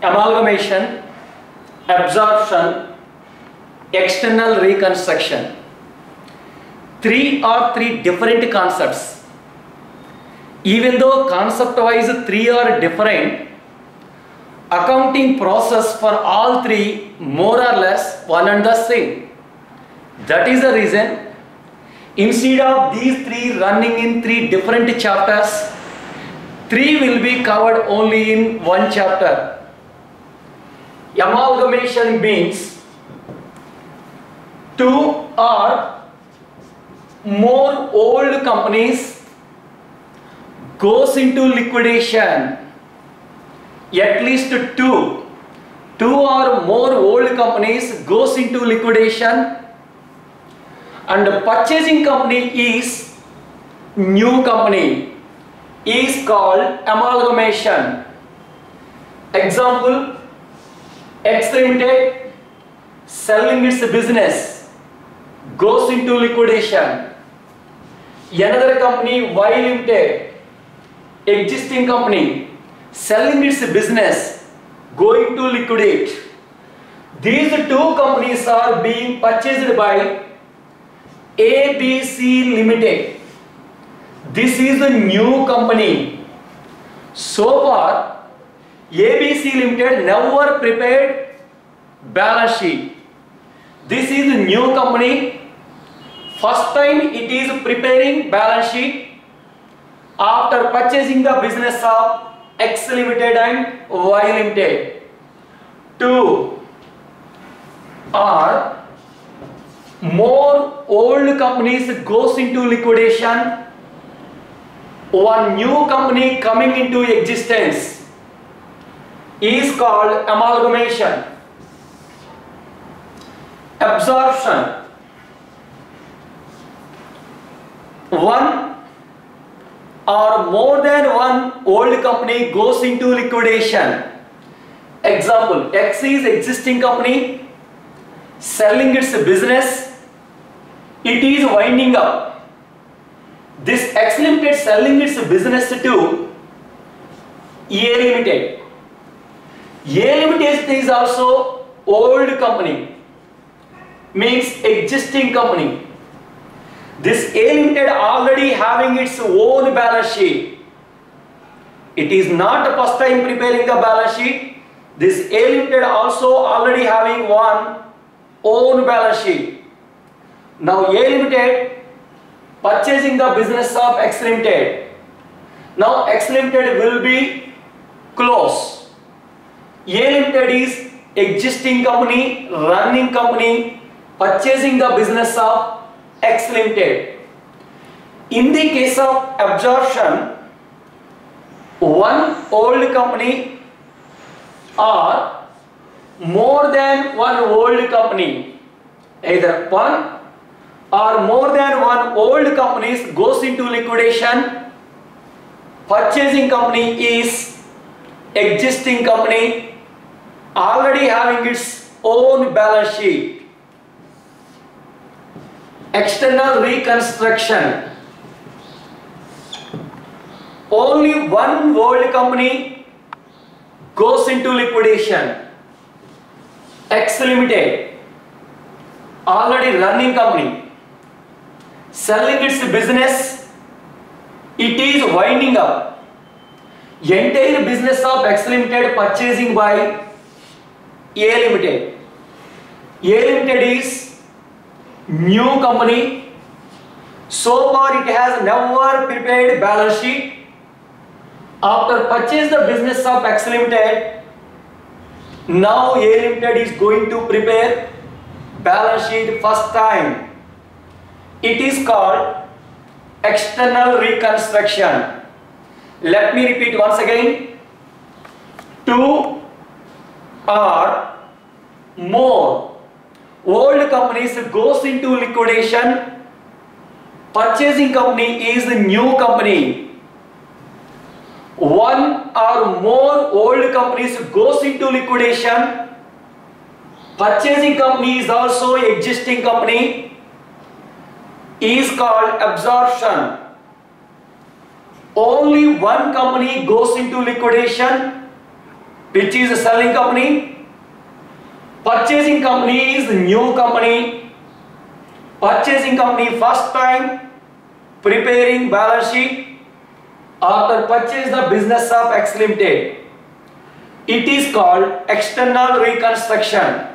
amalgamation, absorption, external reconstruction. Three are three different concepts. Even though concept-wise three are different, accounting process for all three more or less one and the same. That is the reason, instead of these three running in three different chapters, three will be covered only in one chapter. Amalgamation means two or more old companies goes into liquidation. At least two or more old companies goes into liquidation, and the purchasing company is new company, is called amalgamation. Example, X Limited selling its business goes into liquidation. Another company, Y Limited, existing company, selling its business going to liquidate. These two companies are being purchased by ABC Limited. This is a new company. So far, ABC Limited never prepared balance sheet. This is a new company. First time it is preparing balance sheet after purchasing the business of X Limited and Y Limited. Two or more old companies goes into liquidation. One new company coming into existence is called amalgamation. Absorption. One or more than one old company goes into liquidation. Example, X is existing company selling its business, it is winding up. This X Limited selling its business to A Limited. A Limited is also old company, means existing company. This A Limited already having its own balance sheet. It is not the first time preparing the balance sheet. This A Limited also already having one own balance sheet. Now A Limited purchasing the business of X Limited. Now X Limited will be closed. A Limited is existing company, running company, purchasing the business of X Limited. In the case of absorption, one old company or more than one old company, either one or more than one old companies goes into liquidation. Purchasing company is existing company already having its own balance sheet. External reconstruction. Only one old company goes into liquidation. X Limited, already running company, selling its business, it is winding up. Entire business of X Limited purchasing by A Limited. A Limited is new company. So far it has never prepared balance sheet. After purchase the business of X Limited, now A Limited is going to prepare balance sheet first time. It is called external reconstruction. Let me repeat once again. Two or more old companies goes into liquidation. Purchasing company is a new company. One or more old companies goes into liquidation. Purchasing company is also existing company, is called absorption. Only one company goes into liquidation. which is a selling company. Purchasing company is new company. Purchasing company first time preparing balance sheet after purchase the business of X Limited. It is called external reconstruction.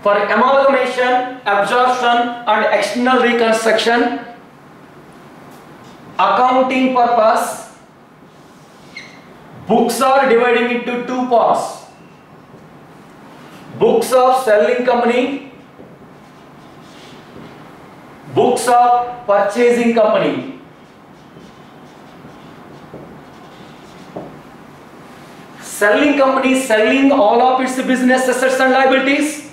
For amalgamation, absorption and external reconstruction, accounting purpose, books are divided into two parts. Books of selling company, books of purchasing company. Selling company selling all of its business assets and liabilities,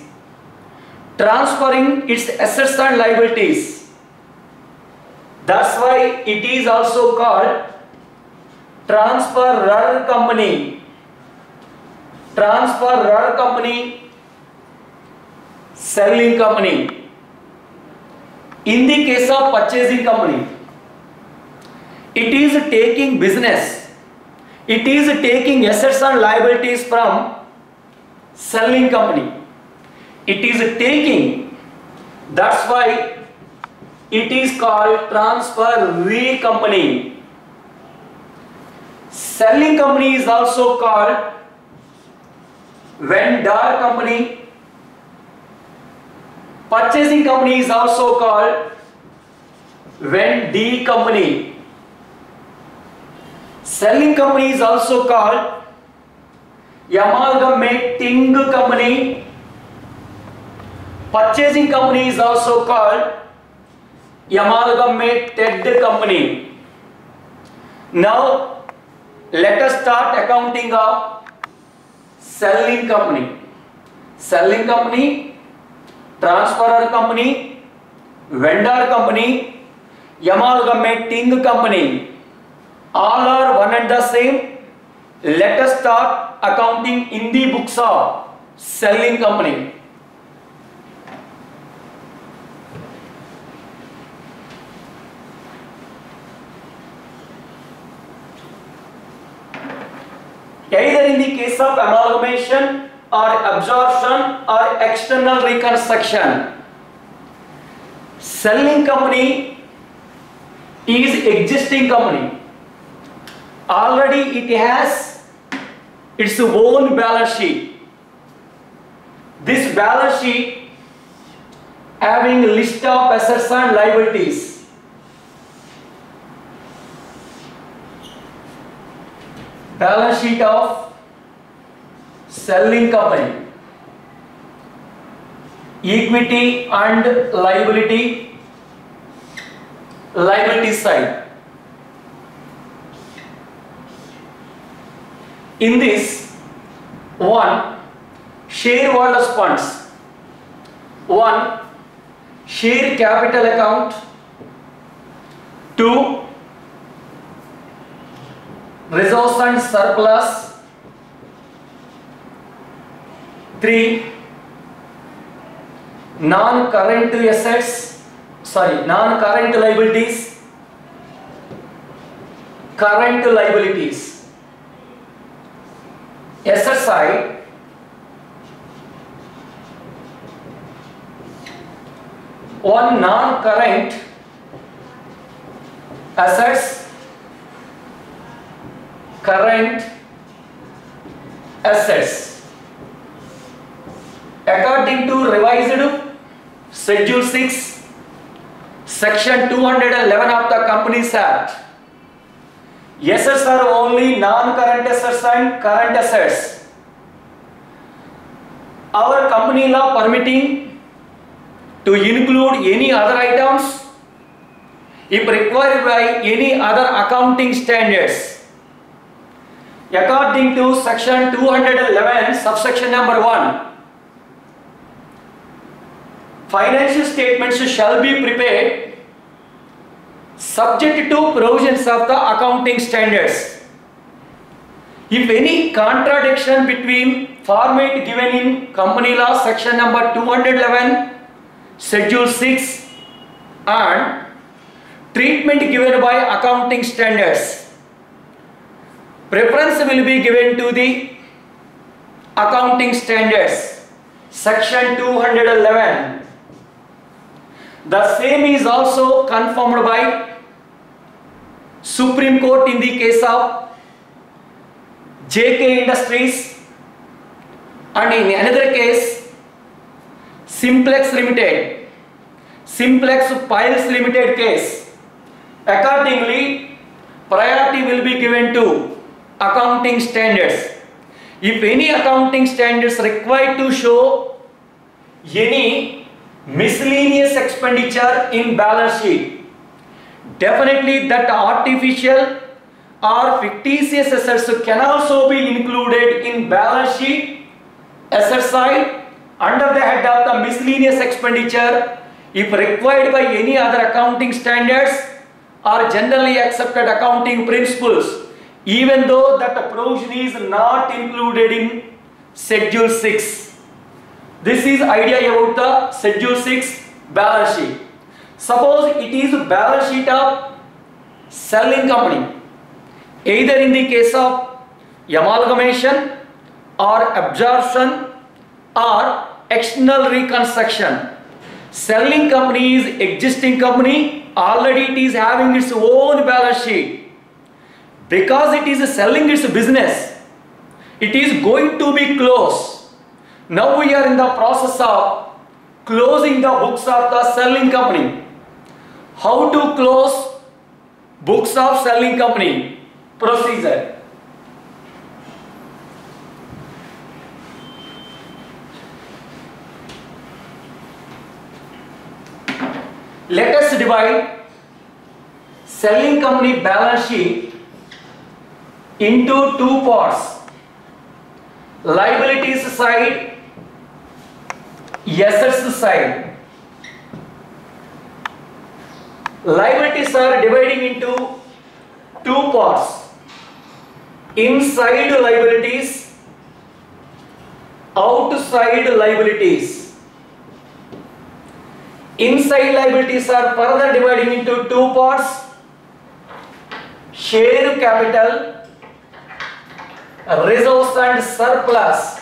transferring its assets and liabilities. That's why it is also called transferor company. Transferor company, selling company. In the case of purchasing company, it is taking business, it is taking assets and liabilities from selling company. It is taking, that's why it is called transferee company. Selling company is also called vendor company. Purchasing company is also called vendee company. Selling company is also called amalgamating company. Purchasing company is also called amalgamated company. Now let us start accounting of selling company. Selling company, transferor company, vendor company, amalgamating company. All are one and the same. Let us start accounting in the books of selling company. Either in the case of amalgamation or absorption or external reconstruction, selling company is existing company. Already it has its own balance sheet. This balance sheet having a list of assets and liabilities. Balance sheet of selling company, equity and liability, liability side. In this, 1. Shareholders funds, 1. Share capital account, 2. Reserves and surplus, 3. Non-current liabilities, current liabilities. Asset side, 1. Non-current assets, current assets. According to revised Schedule 6, Section 211 of the Companies Act, assets are only non-current assets and current assets. Our company law permitting to include any other items if required by any other accounting standards. According to Section 211, subsection number 1, financial statements shall be prepared subject to provisions of the accounting standards. If any contradiction between format given in company law section number 211 schedule 6 and treatment given by accounting standards, preference will be given to the accounting standards section 211. The same is also confirmed by Supreme Court in the case of JK Industries, and in another case Simplex Limited, Simplex Piles Limited case. Accordingly, priority will be given to accounting standards. If any accounting standards required to show any miscellaneous expenditure in balance sheet, definitely that artificial or fictitious assets can also be included in balance sheet asset side under the head of the miscellaneous expenditure if required by any other accounting standards or generally accepted accounting principles, even though that provision is not included in schedule 6. This is idea about the schedule 6 balance sheet. Suppose it is balance sheet of selling company, either in the case of amalgamation or absorption or external reconstruction. Selling company is existing company, already it is having its own balance sheet. Because it is selling its business, it is going to be closed. Now we are in the process of closing the books of the selling company. How to close books of selling company? Procedure. Let us divide selling company balance sheet into two parts: liabilities side, assets side. Liabilities are dividing into two parts: inside liabilities, outside liabilities. Inside liabilities are further dividing into two parts: share capital, reserves and surplus.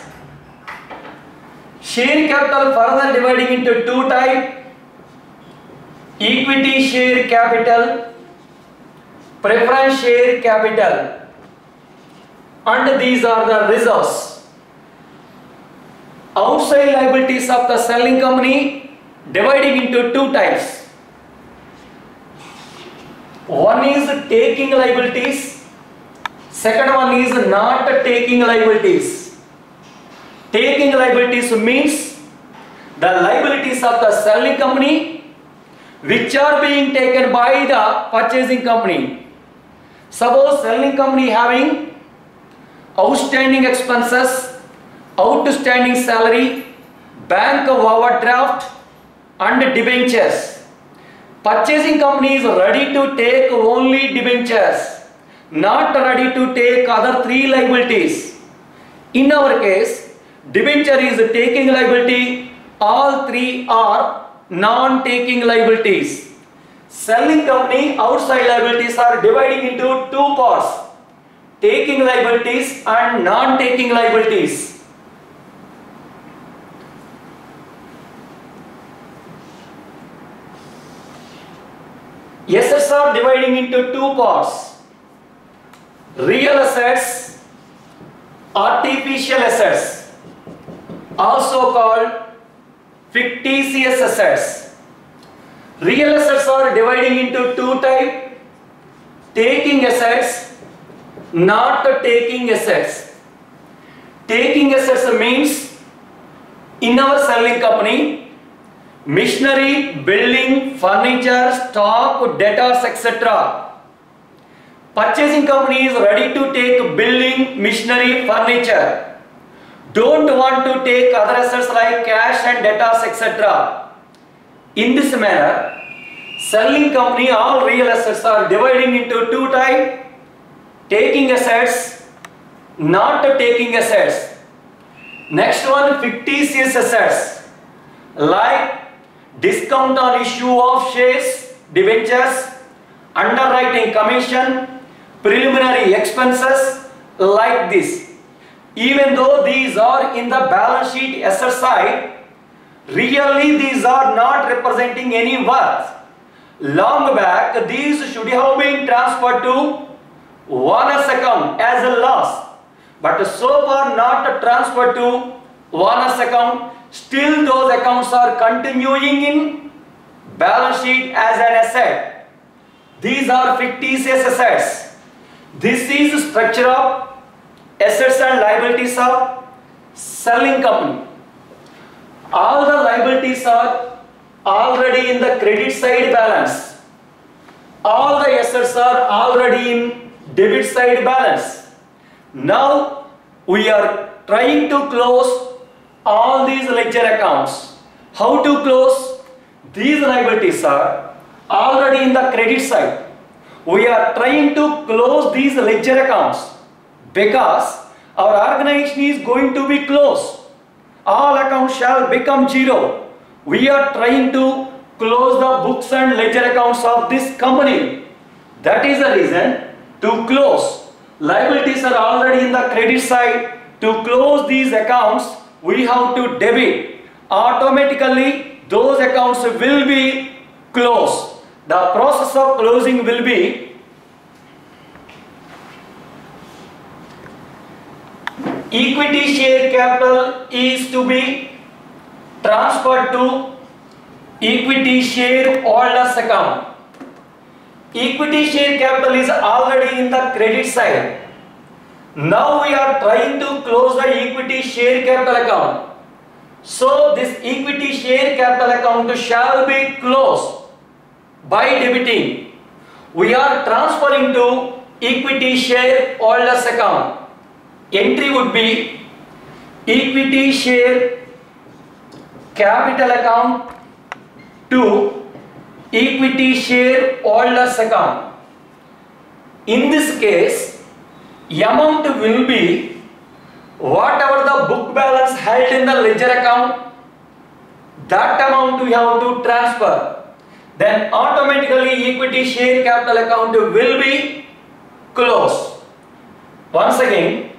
Share capital further dividing into two types: equity share capital, preference share capital, and these are the reserves. Outside liabilities of the selling company dividing into two types. One is taking liabilities, second one is not taking liabilities. Taking liabilities means the liabilities of the selling company which are being taken by the purchasing company. Suppose selling company having outstanding expenses, outstanding salary, bank overdraft and debentures. Purchasing company is ready to take only debentures, not ready to take other three liabilities. In our case, debenture is taking liability, all three are non-taking liabilities. Selling company outside liabilities are dividing into two parts: taking liabilities and non-taking liabilities. Assets are dividing into two parts: real assets, artificial assets, also called fictitious assets. Real assets are dividing into two types: taking assets, not taking assets. Taking assets means in our selling company, machinery, building, furniture, stock, debtors, etc. Purchasing company is ready to take building, machinery, furniture. Don't want to take other assets like cash and debtors, etc. In this manner, selling company, all real assets are dividing into two types: taking assets not taking assets. Next one, fictitious assets like discount on issue of shares, debentures, underwriting commission, preliminary expenses, like this. Even though these are in the balance sheet asset side, really these are not representing any worth. Long back these should have been transferred to owner's account as a loss, but so far not transferred to owner's account. Still those accounts are continuing in balance sheet as an asset. These are fictitious assets. This is structure of assets and liabilities of selling company. All the liabilities are already in the credit side balance. All the assets are already in debit side balance. Now we are trying to close all these ledger accounts. How to close? These liabilities are already in the credit side. We are trying to close these ledger accounts because our organization is going to be closed. All accounts shall become zero. We are trying to close the books and ledger accounts of this company. That is the reason to close. Liabilities are already in the credit side. To close these accounts, we have to debit. Automatically, those accounts will be closed. The process of closing will be equity share capital is to be transferred to equity share holders account. Equity share capital is already in the credit side. Now we are trying to close the equity share capital account. So this equity share capital account shall be closed by debiting. We are transferring to equity share holders account. Entry would be equity share capital account to equity share holders account. In this case, amount will be whatever the book balance held in the ledger account, that amount we have to transfer. Then automatically equity share capital account will be closed. Once again,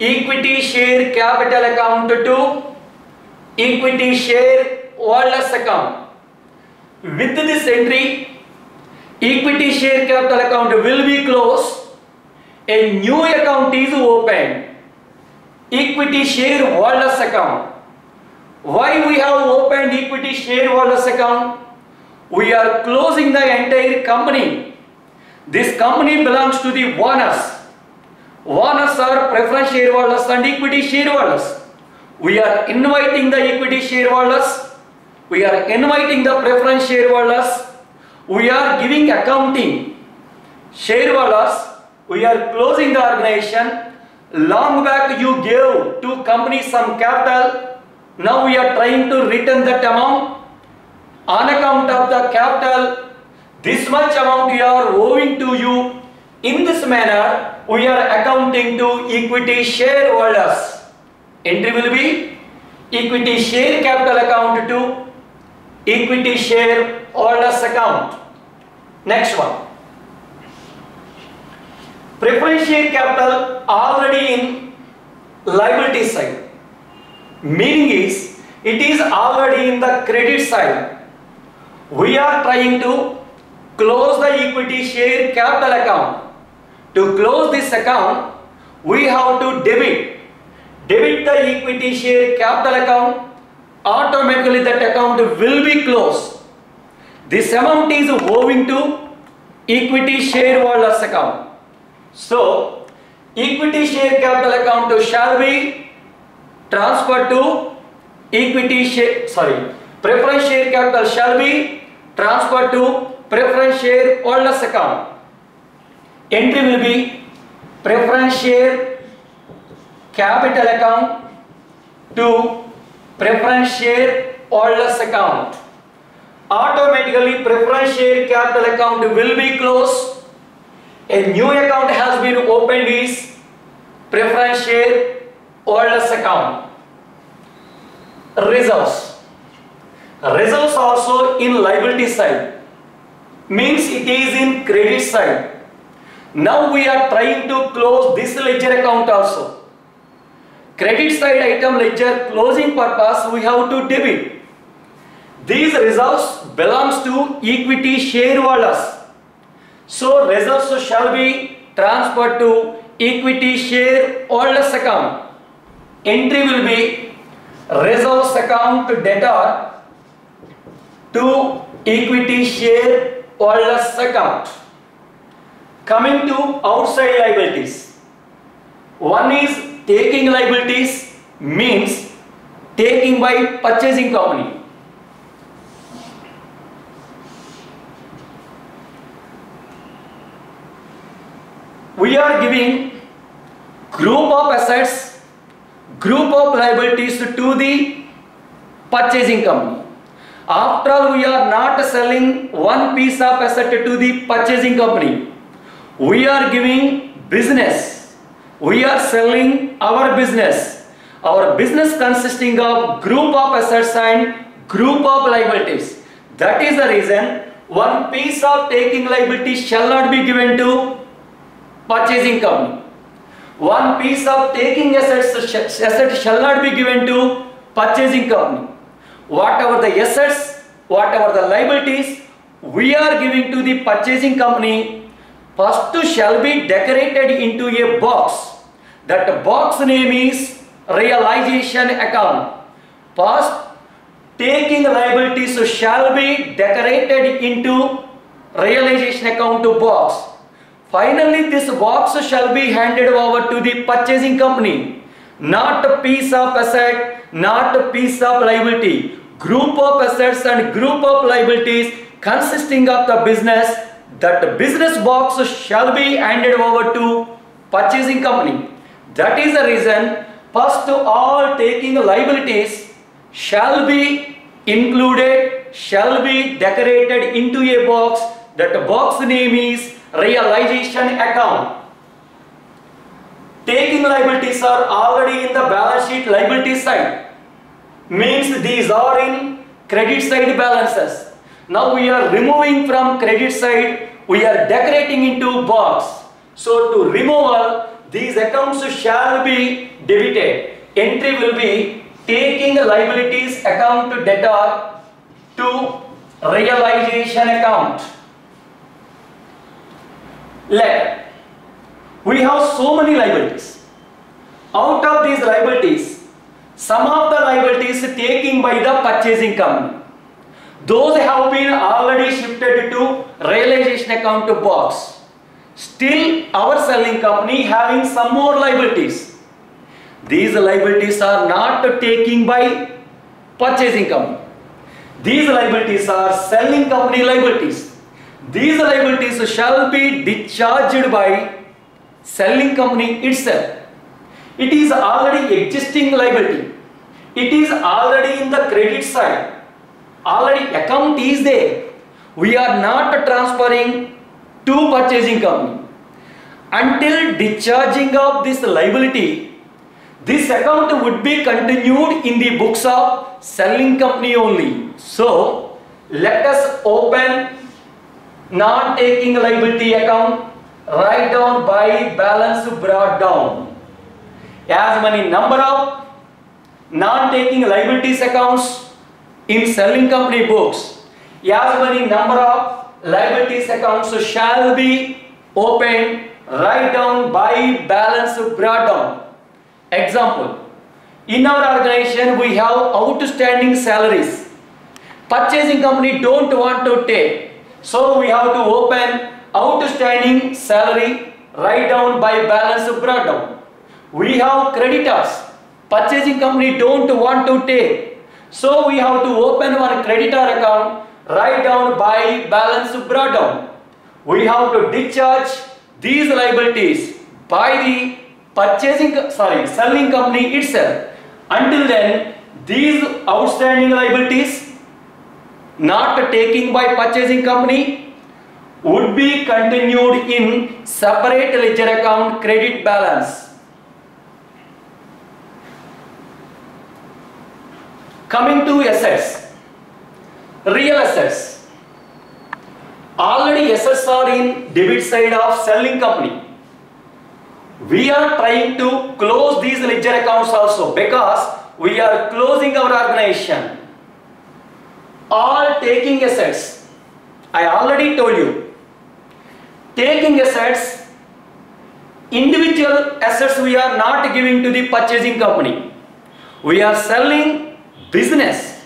equity share capital account to equity share holders account. With this entry, equity share capital account will be closed. A new account is opened, equity share holders account. Why we have opened equity share holders account? We are closing the entire company. This company belongs to the owners. Owners are preference shareholders and equity shareholders. We are inviting the equity shareholders. We are inviting the preference shareholders. We are giving accounting. Shareholders, we are closing the organization. Long back you gave to company some capital. Now we are trying to return that amount. On account of the capital, this much amount we are owing to you. In this manner, we are accounting to equity shareholders. Entry will be equity share capital account to equity share holders account. Next one. Preference share capital already in liability side. Meaning is, it is already in the credit side. We are trying to close the equity share capital account. To close this account, we have to debit the equity share capital account. Automatically that account will be closed. This amount is owing to equity shareholders account. So equity share capital account shall be transferred to preference share capital shall be transferred to preference share holders account. Entry will be preference share capital account to preference share holders account. Automatically preference share capital account will be closed. A new account has been opened is preference share, holders account. Reserves. Reserves also in liability side, means it is in credit side. Now we are trying to close this ledger account also. Credit side item ledger closing purpose we have to debit. These reserves belongs to equity shareholders. So reserves shall be transferred to equity shareholders account. Entry will be reserves account debtor to equity shareholders account. Coming to outside liabilities. One is taking liabilities, means taking by purchasing company. We are giving group of assets, group of liabilities to the purchasing company. After all, we are not selling one piece of asset to the purchasing company. We are giving business. We are selling our business. Our business consisting of group of assets and group of liabilities. That is the reason one piece of taking liability shall not be given to purchasing company. One piece of taking assets shall not be given to purchasing company. Whatever the assets, whatever the liabilities we are giving to the purchasing company, first shall be decorated into a box. That box name is realization account. First, taking liabilities shall be decorated into realization account box. Finally, this box shall be handed over to the purchasing company. Not a piece of asset, not a piece of liability. Group of assets and group of liabilities consisting of the business. That business box shall be handed over to purchasing company. That is the reason first all taking liabilities shall be included, shall be decorated into a box. That box name is realization account. Taking liabilities are already in the balance sheet liability side, means these are in credit side balances. Now we are removing from credit side, we are decorating into box. So to removal, these accounts shall be debited. Entry will be taking liabilities account debtor to realization account. Let we have so many liabilities. Out of these liabilities, some of the liabilities taken by the purchasing company. Those have been already shifted to realization account box. Still, our selling company having some more liabilities. These liabilities are not taken by purchasing company. These liabilities are selling company liabilities. These liabilities shall be discharged by selling company itself. It is already existing liability. It is already in the credit side. Already account is there. We are not transferring to purchasing company. Until discharging of this liability, this account would be continued in the books of selling company only. So, let us open non-taking liability account, write down by balance brought down. As many number of non-taking liabilities accounts in selling company books, as many number of liabilities accounts shall be opened, write down by balance brought down. Example, in our organization we have outstanding salaries. Purchasing company don't want to take, so we have to open outstanding salary, write down by balance brought down. We have creditors. Purchasing company don't want to take, so we have to open one creditor account, write down by balance brought down. We have to discharge these liabilities by the selling company itself. Until then, these outstanding liabilities not taken by purchasing company would be continued in separate ledger account credit balance. Coming to assets, real assets. Already assets are in debit side of selling company. We are trying to close these ledger accounts also because we are closing our organization. All taking assets. I already told you. Taking assets, individual assets we are not giving to the purchasing company. We are selling business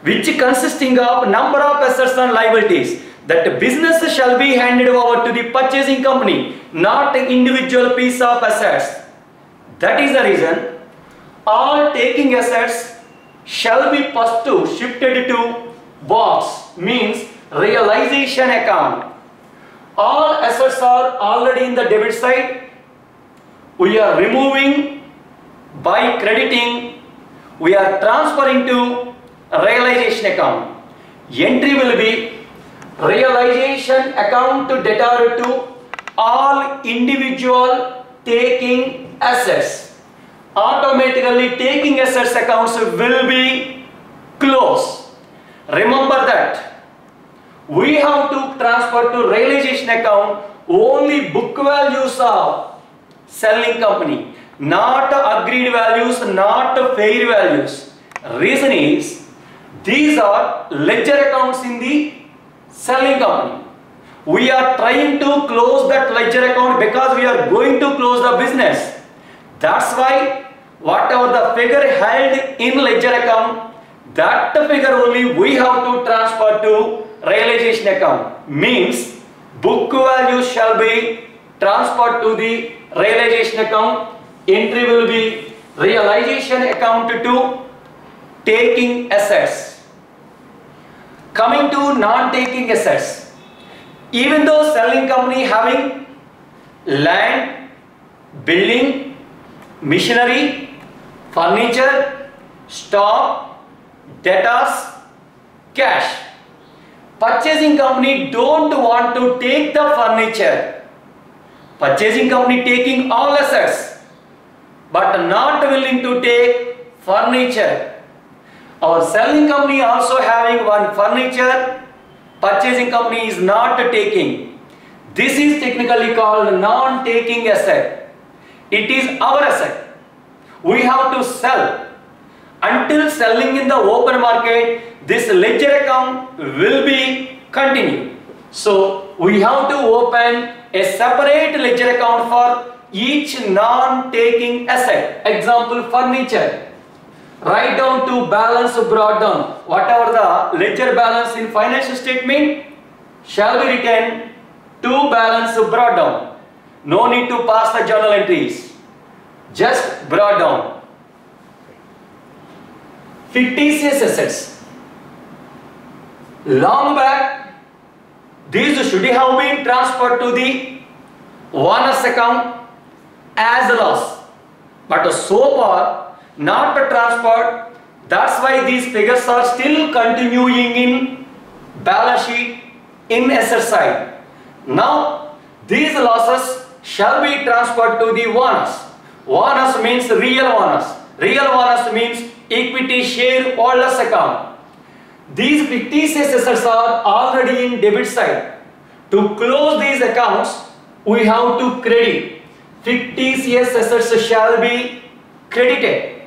which consisting of number of assets and liabilities. That business shall be handed over to the purchasing company, not an individual piece of assets. That is the reason all taking assets shall be first shifted to box, means realization account. All assets are already in the debit side. We are removing by crediting. We are transferring to realization account. Entry will be realization account to debtor to all individual taking assets. Automatically taking assets accounts will be closed. Remember that we have to transfer to realization account only book values of selling company, not agreed values, not fair values. Reason is these are ledger accounts in the selling company. We are trying to close that ledger account because we are going to close the business. That's why whatever the figure held in ledger account, that figure only we have to transfer to realization account. Means book value shall be transferred to the realization account. Entry will be realization account to taking assets. Coming to non-taking assets. Even though selling company having land, building, machinery, furniture, stock, debtors, cash. Purchasing company don't want to take the furniture. Purchasing company taking all assets but not willing to take furniture. Our selling company also having one furniture. Purchasing company is not taking. This is technically called non-taking asset. It is our asset. We have to sell. Until selling in the open market, this ledger account will be continued. So we have to open a separate ledger account for each non-taking asset. Example, furniture. Write down to balance brought down. Whatever the ledger balance in financial statement shall be written to balance brought down. No need to pass the journal entries. Just brought down. Fictitious assets. Long back, these should have been transferred to the owner's account as a loss. But so far, not transferred. That's why these figures are still continuing in balance sheet in asset side. Now these losses shall be transferred to the owners. Owners means real owners. Real owners means equity shareholders account. These fictitious assets are already in debit side. To close these accounts, we have to credit. Fictitious assets shall be credited.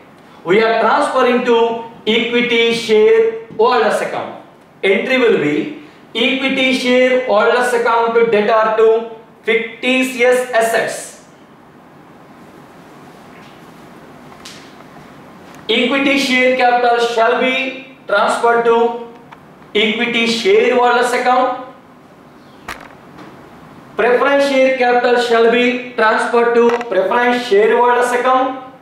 We are transferring to equity shareholders account. Entry will be equity shareholders account to debtor to fictitious assets. Equity share capital shall be transferred to equity shareholders account. Preference share capital shall be transferred to preference shareholders account.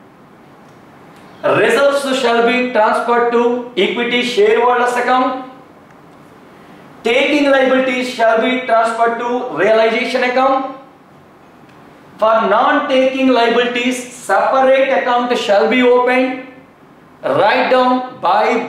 Reserves shall be transferred to equity shareholders account. Taking liabilities shall be transferred to realization account. For non-taking liabilities, separate account shall be opened. Write down by